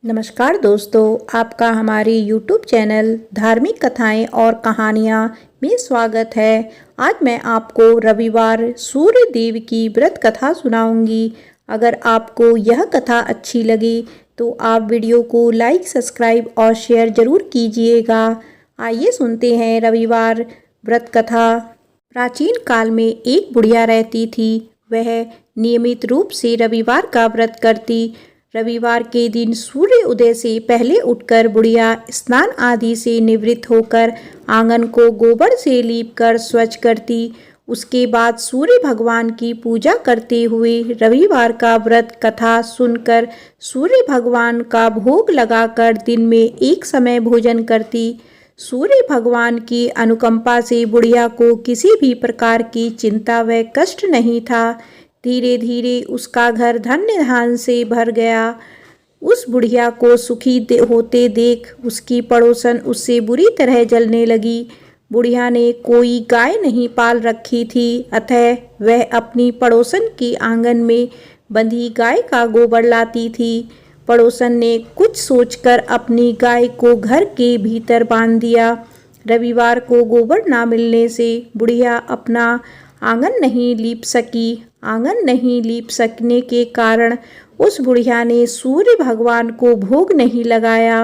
नमस्कार दोस्तों, आपका हमारे YouTube चैनल धार्मिक कथाएं और कहानियां में स्वागत है। आज मैं आपको रविवार सूर्य देव की व्रत कथा सुनाऊंगी। अगर आपको यह कथा अच्छी लगी तो आप वीडियो को लाइक, सब्सक्राइब और शेयर जरूर कीजिएगा। आइए सुनते हैं रविवार व्रत कथा। प्राचीन काल में एक बुढ़िया रहती थी। वह नियमित रूप से रविवार का व्रत करती। रविवार के दिन सूर्य उदय से पहले उठकर बुढ़िया स्नान आदि से निवृत्त होकर आंगन को गोबर से लीपकर स्वच्छ करती। उसके बाद सूर्य भगवान की पूजा करते हुए रविवार का व्रत कथा सुनकर सूर्य भगवान का भोग लगाकर दिन में एक समय भोजन करती। सूर्य भगवान की अनुकंपा से बुढ़िया को किसी भी प्रकार की चिंता व कष्ट नहीं था। धीरे धीरे उसका घर धन्य धान से भर गया। उस बुढ़िया को सुखी होते देख उसकी पड़ोसन उससे बुरी तरह जलने लगी। बुढ़िया ने कोई गाय नहीं पाल रखी थी, अतः वह अपनी पड़ोसन के आंगन में बंधी गाय का गोबर लाती थी। पड़ोसन ने कुछ सोचकर अपनी गाय को घर के भीतर बांध दिया। रविवार को गोबर ना मिलने से बुढ़िया अपना आंगन नहीं लीप सकी। आंगन नहीं लीप सकने के कारण उस बुढ़िया ने सूर्य भगवान को भोग नहीं लगाया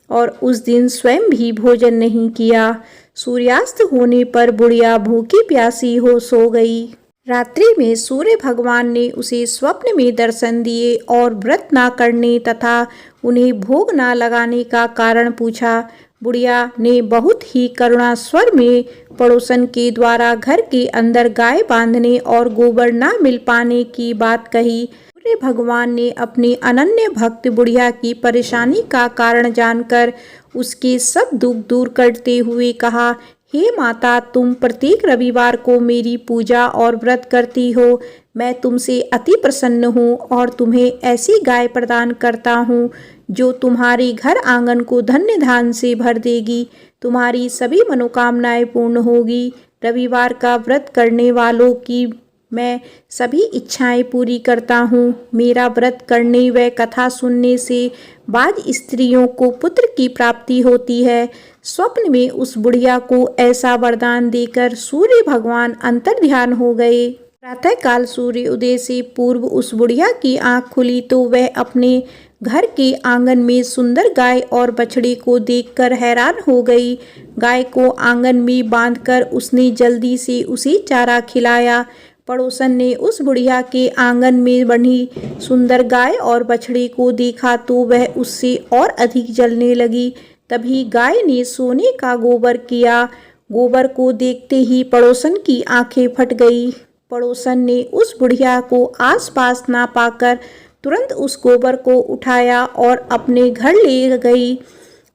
और उस दिन स्वयं भी भोजन नहीं किया। सूर्यास्त होने पर बुढ़िया भूखी प्यासी हो सो गई। रात्रि में सूर्य भगवान ने उसे स्वप्न में दर्शन दिए और व्रत ना करने तथा उन्हें भोग ना लगाने का कारण पूछा। बुढ़िया ने बहुत ही करुणा स्वर में पड़ोसन के द्वारा घर के अंदर गाय बांधने और गोबर ना मिल पाने की बात कही। सूर्य भगवान ने अपनी अनन्य भक्त बुढ़िया की परेशानी का कारण जानकर उसके सब दुख दूर करते हुए कहा, हे माता, तुम प्रत्येक रविवार को मेरी पूजा और व्रत करती हो। मैं तुमसे अति प्रसन्न हूँ और तुम्हें ऐसी गाय प्रदान करता हूँ जो तुम्हारे घर आंगन को धन्य धान से भर देगी। तुम्हारी सभी मनोकामनाएं पूर्ण होगी। रविवार का व्रत करने वालों की मैं सभी इच्छाएं पूरी करता हूँ। मेरा व्रत करने व कथा सुनने से बाज स्त्रियों को पुत्र की प्राप्ति होती है। स्वप्न में उस बुढ़िया को ऐसा वरदान देकर सूर्य भगवान अंतर्ध्यान हो गए। प्रातःकाल सूर्य उदय से पूर्व उस बुढ़िया की आंख खुली तो वह अपने घर के आंगन में सुंदर गाय और बछड़े को देखकर हैरान हो गई। गाय को आंगन में बांधकर उसने जल्दी से उसे चारा खिलाया। पड़ोसन ने उस बुढ़िया के आंगन में बंधी सुंदर गाय और बछड़े को देखा तो वह उससे और अधिक जलने लगी। तभी गाय ने सोने का गोबर किया। गोबर को देखते ही पड़ोसन की आंखें फट गई। पड़ोसन ने उस बुढ़िया को आसपास ना पाकर तुरंत उस गोबर को उठाया और अपने घर ले गई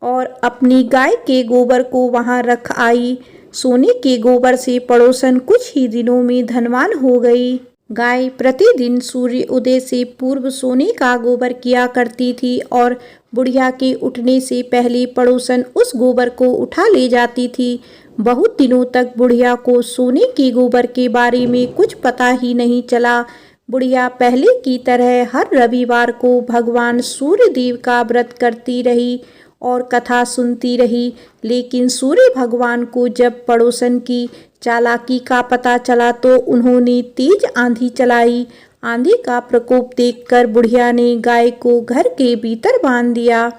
और अपनी गाय के गोबर को वहां रख आई। सोने के गोबर से पड़ोसन कुछ ही दिनों में धनवान हो गई। गाय प्रतिदिन सूर्य उदय से पूर्व सोने का गोबर किया करती थी और बुढ़िया के उठने से पहले पड़ोसन उस गोबर को उठा ले जाती थी। बहुत दिनों तक बुढ़िया को सोने के गोबर के बारे में कुछ पता ही नहीं चला। बुढ़िया पहले की तरह हर रविवार को भगवान सूर्य देव का व्रत करती रही और कथा सुनती रही। लेकिन सूर्य भगवान को जब पड़ोसन की चालाकी का पता चला तो उन्होंने तेज आंधी चलाई। आंधी का प्रकोप देखकर बुढ़िया ने गाय को घर के भीतर बांध दिया।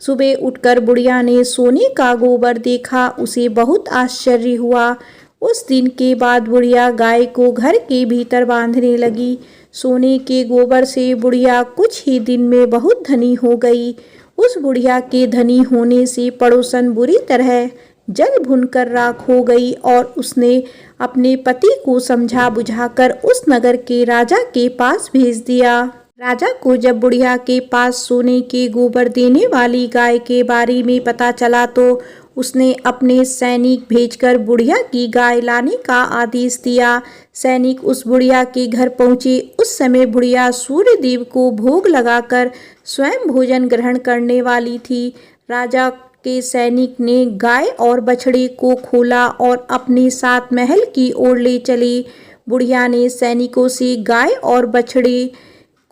सुबह उठकर बुढ़िया ने सोने का गोबर देखा। उसे बहुत आश्चर्य हुआ। उस दिन के बाद बुढ़िया गाय को घर के भीतर बांधने लगी। सोने के गोबर से बुढ़िया कुछ ही दिन में बहुत धनी हो गई। उस बुढ़िया के धनी होने से पड़ोसन बुरी तरह जल भुनकर राख हो गई और उसने अपने पति को समझा बुझाकर उस नगर के राजा के पास भेज दिया। राजा को जब बुढ़िया के पास सोने के गोबर देने वाली गाय के बारे में पता चला तो उसने अपने सैनिक भेजकर बुढ़िया की गाय लाने का आदेश दिया। सैनिक उस बुढ़िया के घर पहुंचे। उस समय बुढ़िया सूर्य देव को भोग लगाकर स्वयं भोजन ग्रहण करने वाली थी। राजा के सैनिक ने गाय और बछड़े को खोला और अपने साथ महल की ओर ले चले। बुढ़िया ने सैनिकों से गाय और बछड़े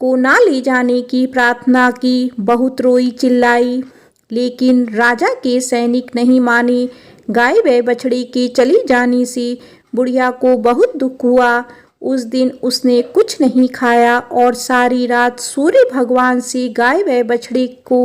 को ना ले जाने की प्रार्थना की। बहुत रोई चिल्लाई, लेकिन राजा के सैनिक नहीं माने। गाय व बछड़े के चली जाने से बुढ़िया को बहुत दुख हुआ। उस दिन उसने कुछ नहीं खाया और सारी रात सूर्य भगवान से गाय व बछड़े को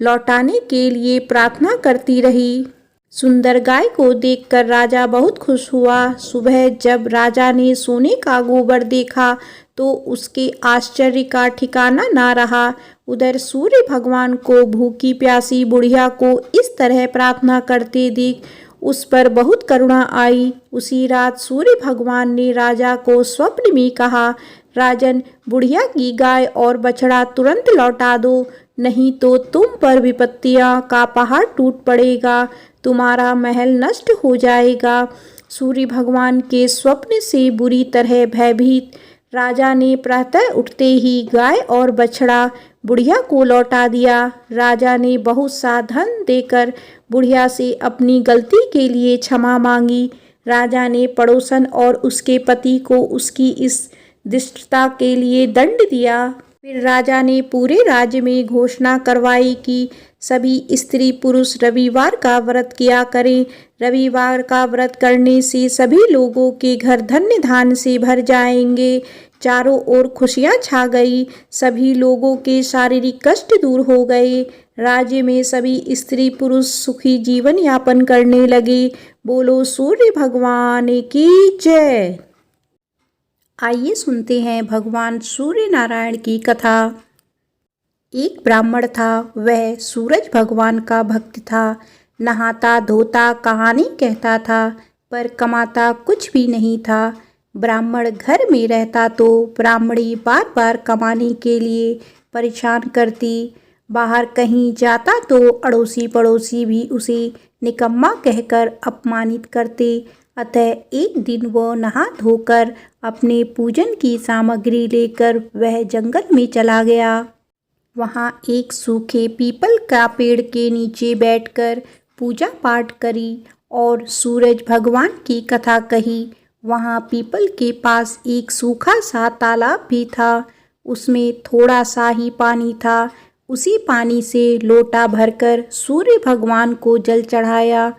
लौटाने के लिए प्रार्थना करती रही। सुंदर गाय को देखकर राजा बहुत खुश हुआ। सुबह जब राजा ने सोने का गोबर देखा तो उसके आश्चर्य का ठिकाना ना रहा। उधर सूर्य भगवान को भूखी प्यासी बुढ़िया को इस तरह प्रार्थना करते देख उस पर बहुत करुणा आई। उसी रात सूर्य भगवान ने राजा को स्वप्न में कहा, राजन, बुढ़िया की गाय और बछड़ा तुरंत लौटा दो, नहीं तो तुम पर विपत्तियां का पहाड़ टूट पड़ेगा, तुम्हारा महल नष्ट हो जाएगा। सूर्य भगवान के स्वप्न से बुरी तरह भयभीत राजा ने प्रातः उठते ही गाय और बछड़ा बुढ़िया को लौटा दिया। राजा ने बहुत सा धन देकर बुढ़िया से अपनी गलती के लिए क्षमा मांगी। राजा ने पड़ोसन और उसके पति को उसकी इस दुष्टता के लिए दंड दिया। फिर राजा ने पूरे राज्य में घोषणा करवाई कि सभी स्त्री पुरुष रविवार का व्रत किया करें। रविवार का व्रत करने से सभी लोगों के घर धन्य धान्य से भर जाएंगे। चारों ओर खुशियां छा गई। सभी लोगों के शारीरिक कष्ट दूर हो गए। राज्य में सभी स्त्री पुरुष सुखी जीवन यापन करने लगे। बोलो सूर्य भगवान की जय। आइए सुनते हैं भगवान सूर्य नारायण की कथा। एक ब्राह्मण था, वह सूरज भगवान का भक्त था। नहाता धोता कहानी कहता था, पर कमाता कुछ भी नहीं था। ब्राह्मण घर में रहता तो ब्राह्मणी बार बार कमाने के लिए परेशान करती। बाहर कहीं जाता तो अड़ोसी पड़ोसी भी उसे निकम्मा कहकर अपमानित करते। अतः एक दिन वह नहा धोकर अपने पूजन की सामग्री लेकर वह जंगल में चला गया। वहाँ एक सूखे पीपल का पेड़ के नीचे बैठकर पूजा पाठ करी और सूरज भगवान की कथा कही। वहाँ पीपल के पास एक सूखा सा तालाब भी था। उसमें थोड़ा सा ही पानी था। उसी पानी से लोटा भरकर सूर्य भगवान को जल चढ़ाया।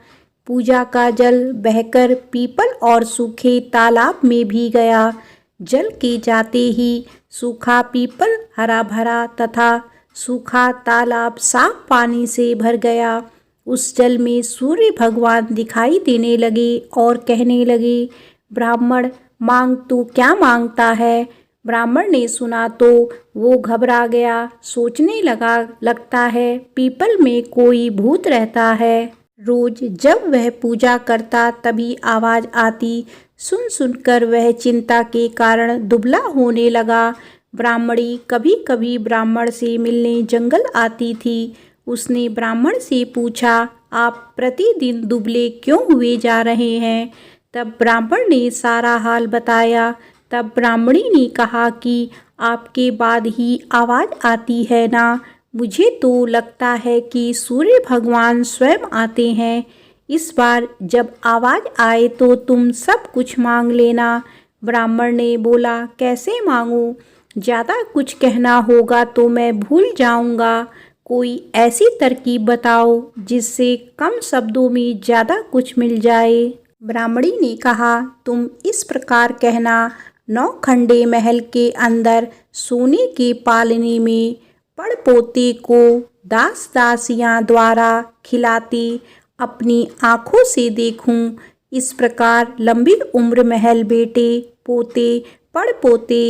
पूजा का जल बहकर पीपल और सूखे तालाब में भी गया। जल के जाते ही सूखा पीपल हरा भरा तथा सूखा तालाब साफ पानी से भर गया। उस जल में सूर्य भगवान दिखाई देने लगे और कहने लगे, ब्राह्मण, मांग तू क्या मांगता है। ब्राह्मण ने सुना तो वो घबरा गया। सोचने लगता है पीपल में कोई भूत रहता है। रोज जब वह पूजा करता तभी आवाज आती। सुन सुनकर वह चिंता के कारण दुबला होने लगा। ब्राह्मणी कभी कभी ब्राह्मण से मिलने जंगल आती थी। उसने ब्राह्मण से पूछा, आप प्रतिदिन दुबले क्यों हुए जा रहे हैं। तब ब्राह्मण ने सारा हाल बताया। तब ब्राह्मणी ने कहा कि आपके बाद ही आवाज़ आती है ना। मुझे तो लगता है कि सूर्य भगवान स्वयं आते हैं। इस बार जब आवाज़ आए तो तुम सब कुछ मांग लेना। ब्राह्मण ने बोला, कैसे मांगूं? ज़्यादा कुछ कहना होगा तो मैं भूल जाऊंगा। कोई ऐसी तरकीब बताओ जिससे कम शब्दों में ज़्यादा कुछ मिल जाए। ब्राह्मणी ने कहा, तुम इस प्रकार कहना, 9 खंडे महल के अंदर सोने के पालने में पड़पोते को दास दासियां द्वारा खिलाते अपनी आँखों से देखूं। इस प्रकार लंबी उम्र महल बेटे पोते पड़पोते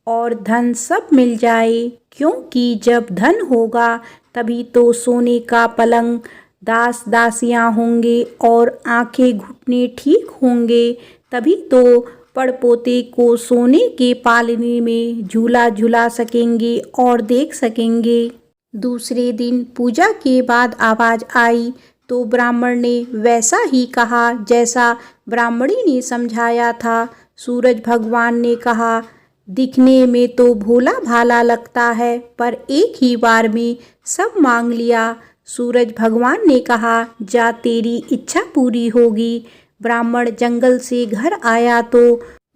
और धन सब मिल जाए। क्योंकि जब धन होगा तभी तो सोने का पलंग, दास दासियां होंगे और आंखें घुटने ठीक होंगे। तभी तो पड़पोते को सोने के पालने में झूला झूला सकेंगे और देख सकेंगे। दूसरे दिन पूजा के बाद आवाज़ आई तो ब्राह्मण ने वैसा ही कहा जैसा ब्राह्मणी ने समझाया था। सूरज भगवान ने कहा, दिखने में तो भोला भाला लगता है, पर एक ही बार में सब मांग लिया। सूरज भगवान ने कहा, जा तेरी इच्छा पूरी होगी। ब्राह्मण जंगल से घर आया तो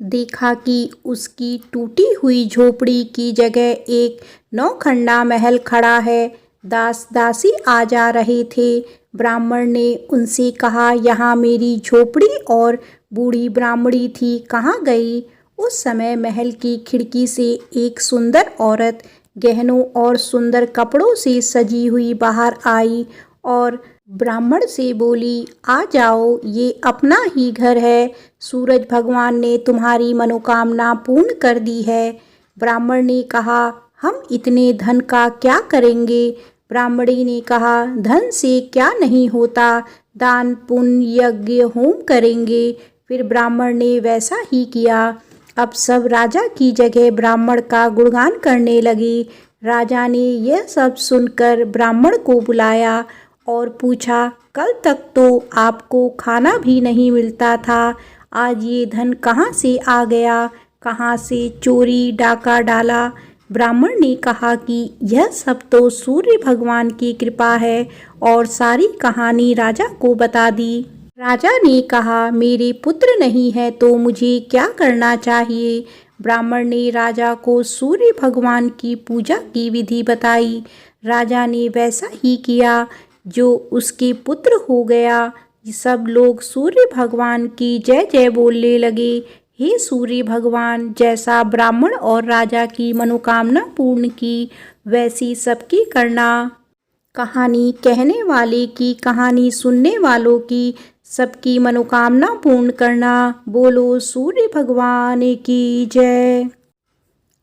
देखा कि उसकी टूटी हुई झोपड़ी की जगह एक नौखंडा महल खड़ा है। दास दासी आ जा रहे थे। ब्राह्मण ने उनसे कहा, यहाँ मेरी झोपड़ी और बूढ़ी ब्राह्मणी थी, कहाँ गई? उस समय महल की खिड़की से एक सुंदर औरत गहनों और सुंदर कपड़ों से सजी हुई बाहर आई और ब्राह्मण से बोली, आ जाओ, ये अपना ही घर है। सूरज भगवान ने तुम्हारी मनोकामना पूर्ण कर दी है। ब्राह्मण ने कहा, हम इतने धन का क्या करेंगे? ब्राह्मणी ने कहा, धन से क्या नहीं होता, दान पुण्य यज्ञ होम करेंगे। फिर ब्राह्मण ने वैसा ही किया। अब सब राजा की जगह ब्राह्मण का गुणगान करने लगे। राजा ने यह सब सुनकर ब्राह्मण को बुलाया और पूछा, कल तक तो आपको खाना भी नहीं मिलता था, आज ये धन कहाँ से आ गया? कहाँ से चोरी डाका डाला? ब्राह्मण ने कहा कि यह सब तो सूर्य भगवान की कृपा है और सारी कहानी राजा को बता दी। राजा ने कहा, मेरे पुत्र नहीं है तो मुझे क्या करना चाहिए? ब्राह्मण ने राजा को सूर्य भगवान की पूजा की विधि बताई। राजा ने वैसा ही किया जो उसके पुत्र हो गया। सब लोग सूर्य भगवान की जय जय बोलने लगे। हे सूर्य भगवान, जैसा ब्राह्मण और राजा की मनोकामना पूर्ण की, वैसी सबकी करना। कहानी कहने वाले की, कहानी सुनने वालों की, सबकी मनोकामना पूर्ण करना। बोलो सूर्य भगवान की जय।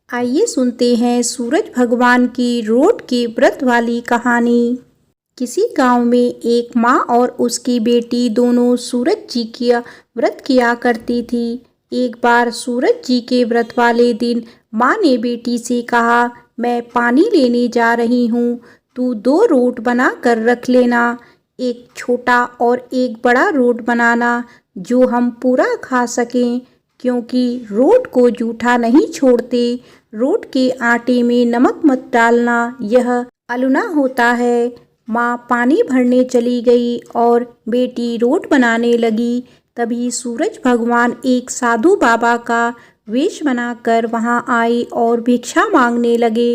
आइए सुनते हैं सूरज भगवान की रोट के व्रत वाली कहानी। किसी गांव में एक माँ और उसकी बेटी दोनों सूरज जी की व्रत किया करती थी। एक बार सूरज जी के व्रत वाले दिन माँ ने बेटी से कहा, मैं पानी लेने जा रही हूँ, तू 2 रोट बना कर रख लेना। एक छोटा और एक बड़ा रोट बनाना जो हम पूरा खा सकें, क्योंकि रोट को जूठा नहीं छोड़ते। रोट के आटे में नमक मत डालना, यह अलुना होता है। माँ पानी भरने चली गई और बेटी रोट बनाने लगी। तभी सूरज भगवान एक साधु बाबा का वेश बनाकर वहाँ आए और भिक्षा मांगने लगे।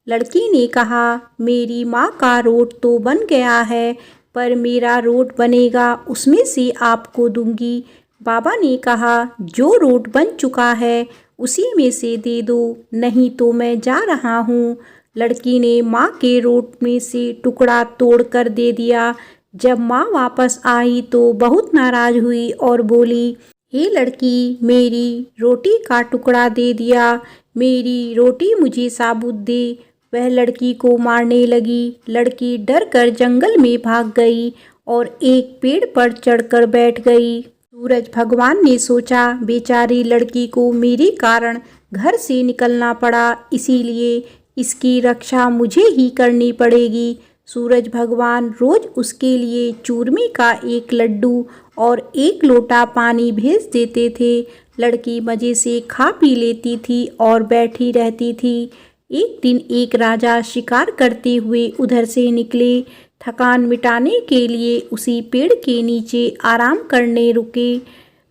लड़की ने कहा, मेरी माँ का रोट तो बन गया है, पर मेरा रोट बनेगा, उसमें से आपको दूंगी। बाबा ने कहा, जो रोट बन चुका है उसी में से दे दो, नहीं तो मैं जा रहा हूँ। लड़की ने माँ के रोट में से टुकड़ा तोड़ कर दे दिया। जब माँ वापस आई तो बहुत नाराज हुई और बोली, हे लड़की, मेरी रोटी का टुकड़ा दे दिया, मेरी रोटी मुझे साबुत दे। वह लड़की को मारने लगी। लड़की डर कर जंगल में भाग गई और एक पेड़ पर चढ़कर बैठ गई। सूरज भगवान ने सोचा, बेचारी लड़की को मेरे कारण घर से निकलना पड़ा, इसीलिए इसकी रक्षा मुझे ही करनी पड़ेगी। सूरज भगवान रोज उसके लिए चूरमे का एक लड्डू और 1 लोटा पानी भेज देते थे। लड़की मज़े से खा पी लेती थी और बैठी रहती थी। एक दिन एक राजा शिकार करते हुए उधर से निकले। थकान मिटाने के लिए उसी पेड़ के नीचे आराम करने रुके।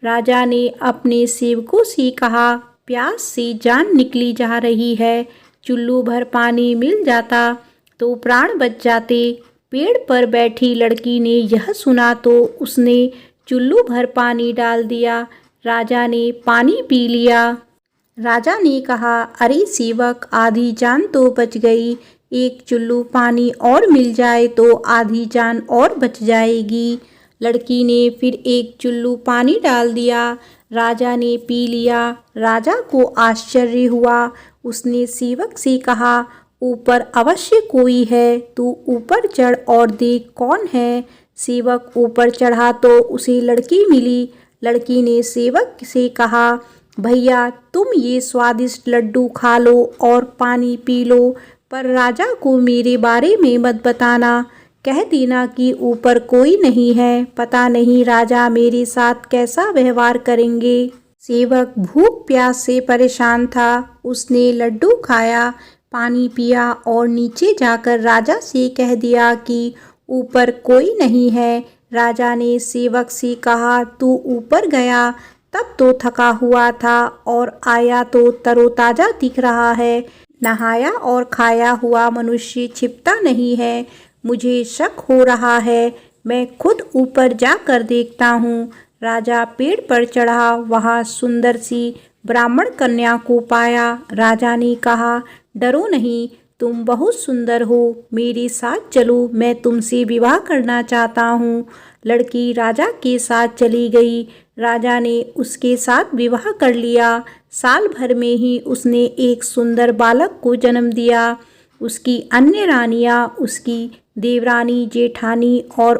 राजा ने अपने सेवकों से कहा, प्यास से जान निकली जा रही है, चुल्लू भर पानी मिल जाता तो प्राण बच जाते। पेड़ पर बैठी लड़की ने यह सुना तो उसने चुल्लू भर पानी डाल दिया। राजा ने पानी पी लिया। राजा ने कहा, अरे सेवक, आधी जान तो बच गई, एक चुल्लू पानी और मिल जाए तो आधी जान और बच जाएगी। लड़की ने फिर एक चुल्लू पानी डाल दिया। राजा ने पी लिया। राजा को आश्चर्य हुआ। उसने सेवक से कहा, ऊपर अवश्य कोई है, तू ऊपर चढ़ और देख कौन है। सेवक ऊपर चढ़ा तो उसे लड़की मिली। लड़की ने सेवक से कहा, भैया, तुम ये स्वादिष्ट लड्डू खा लो और पानी पी लो, पर राजा को मेरे बारे में मत बताना। कह देना कि ऊपर कोई नहीं है, पता नहीं राजा मेरे साथ कैसा व्यवहार करेंगे। सेवक भूख प्यास से परेशान था। उसने लड्डू खाया, पानी पिया और नीचे जाकर राजा से कह दिया कि ऊपर कोई नहीं है। राजा ने सेवक से कहा, तू ऊपर गया तब तो थका हुआ था और आया तो तरोताजा दिख रहा है। नहाया और खाया हुआ मनुष्य छिपता नहीं है। मुझे शक हो रहा है, मैं खुद ऊपर जाकर देखता हूँ। राजा पेड़ पर चढ़ा, वहाँ सुंदर सी ब्राह्मण कन्या को पाया। राजा ने कहा, डरो नहीं, तुम बहुत सुंदर हो, मेरे साथ चलो, मैं तुमसे विवाह करना चाहता हूँ। लड़की राजा के साथ चली गई। राजा ने उसके साथ विवाह कर लिया। साल भर में ही उसने एक सुंदर बालक को जन्म दिया। उसकी अन्य रानियां उसकी देवरानी, जेठानी और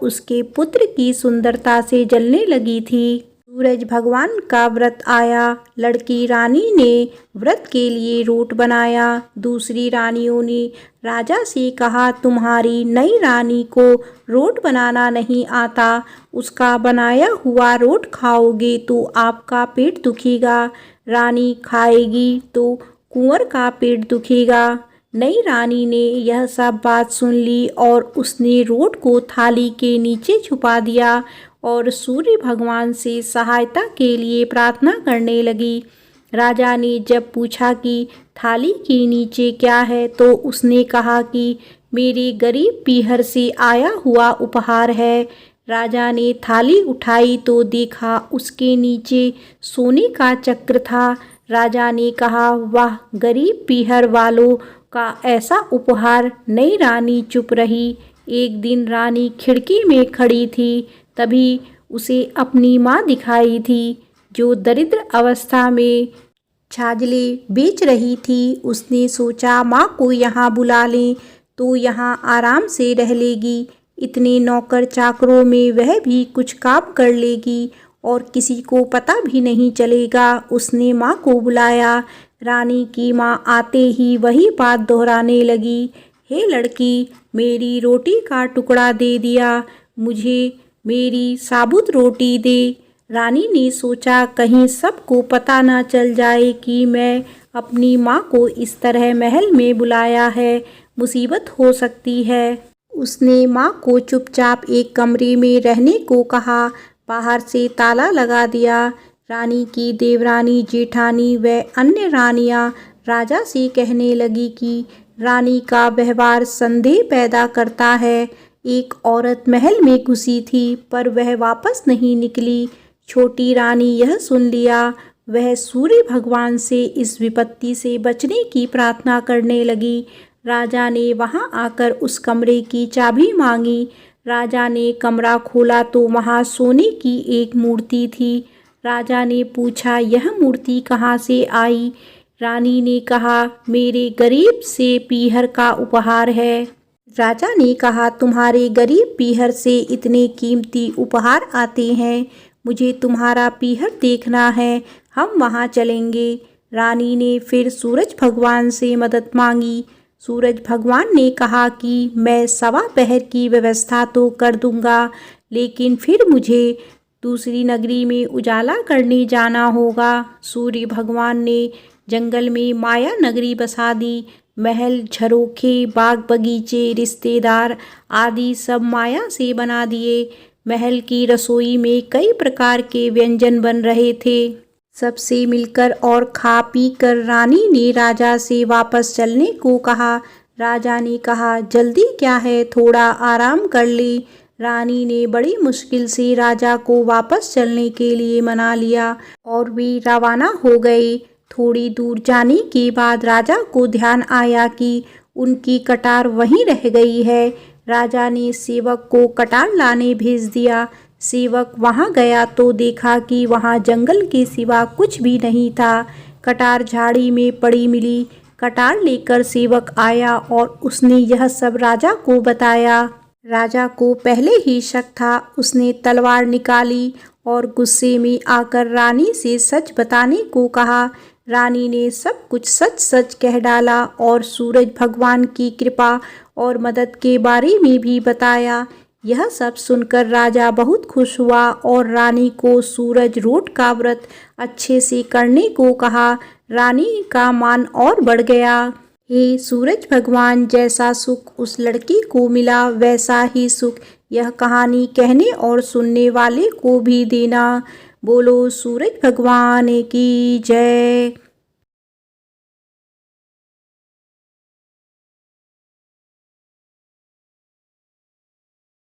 उसके पुत्र की सुंदरता से जलने लगी थी। सूरज भगवान का व्रत आया। लड़की रानी ने व्रत के लिए रोट बनाया। दूसरी रानियों ने राजा से कहा, तुम्हारी नई रानी को रोट बनाना नहीं आता, उसका बनाया हुआ रोट खाओगे तो आपका पेट दुखेगा, रानी खाएगी तो कुंवर का पेट दुखेगा। नई रानी ने यह सब बात सुन ली और उसने रोट को थाली के नीचे छुपा दिया और सूर्य भगवान से सहायता के लिए प्रार्थना करने लगी। राजा ने जब पूछा कि थाली के नीचे क्या है, तो उसने कहा कि मेरे गरीब पीहर से आया हुआ उपहार है। राजा ने थाली उठाई तो देखा उसके नीचे सोने का चक्र था। राजा ने कहा, वाह, गरीब पीहर वालों का ऐसा उपहार। नई रानी चुप रही। एक दिन रानी खिड़की में खड़ी थी, तभी उसे अपनी माँ दिखाई थी, जो दरिद्र अवस्था में छाजले बेच रही थी। उसने सोचा, माँ को यहाँ बुला लें तो यहाँ आराम से रह लेगी। इतने नौकर चाकरों में वह भी कुछ काम कर लेगी और किसी को पता भी नहीं चलेगा। उसने माँ को बुलाया। रानी की माँ आते ही वही बात दोहराने लगी, हे लड़की, मेरी रोटी का टुकड़ा दे दिया, मुझे मेरी साबुत रोटी दे। रानी ने सोचा, कहीं सबको पता ना चल जाए कि मैं अपनी माँ को इस तरह महल में बुलाया है, मुसीबत हो सकती है। उसने माँ को चुपचाप एक कमरे में रहने को कहा, बाहर से ताला लगा दिया। रानी की देवरानी, जेठानी व अन्य रानियां राजा से कहने लगी कि रानी का व्यवहार संदेह पैदा करता है। एक औरत महल में घुसी थी, पर वह वापस नहीं निकली। छोटी रानी यह सुन लिया। वह सूर्य भगवान से इस विपत्ति से बचने की प्रार्थना करने लगी। राजा ने वहां आकर उस कमरे की चाबी मांगी। राजा ने कमरा खोला तो वहां सोने की एक मूर्ति थी। राजा ने पूछा, यह मूर्ति कहाँ से आई? रानी ने कहा, मेरे गरीब से पीहर का उपहार है। राजा ने कहा, तुम्हारे गरीब पीहर से इतने कीमती उपहार आते हैं, मुझे तुम्हारा पीहर देखना है, हम वहाँ चलेंगे। रानी ने फिर सूरज भगवान से मदद मांगी। सूरज भगवान ने कहा कि मैं सवा पहर की व्यवस्था तो कर दूंगा, लेकिन फिर मुझे दूसरी नगरी में उजाला करने जाना होगा। सूर्य भगवान ने जंगल में माया नगरी बसा दी। महल, झरोखे, बाग बगीचे, रिश्तेदार आदि सब माया से बना दिए। महल की रसोई में कई प्रकार के व्यंजन बन रहे थे। सबसे मिलकर और खा पी कर रानी ने राजा से वापस चलने को कहा। राजा ने कहा, जल्दी क्या है, थोड़ा आराम कर ले। रानी ने बड़ी मुश्किल से राजा को वापस चलने के लिए मना लिया और वे रवाना हो गए। थोड़ी दूर जाने के बाद राजा को ध्यान आया कि उनकी कटार वहीं रह गई है। राजा ने सेवक को कटार लाने भेज दिया। सेवक वहां गया तो देखा कि वहां जंगल के सिवा कुछ भी नहीं था। कटार झाड़ी में पड़ी मिली। कटार लेकर सेवक आया और उसने यह सब राजा को बताया। राजा को पहले ही शक था। उसने तलवार निकाली और गुस्से में आकर रानी से सच बताने को कहा। रानी ने सब कुछ सच सच कह डाला और सूरज भगवान की कृपा और मदद के बारे में भी बताया। यह सब सुनकर राजा बहुत खुश हुआ और रानी को सूरज रोट का व्रत अच्छे से करने को कहा। रानी का मान और बढ़ गया। हे सूरज भगवान, जैसा सुख उस लड़की को मिला वैसा ही सुख यह कहानी कहने और सुनने वाले को भी देना। बोलो सूरज भगवान की जय।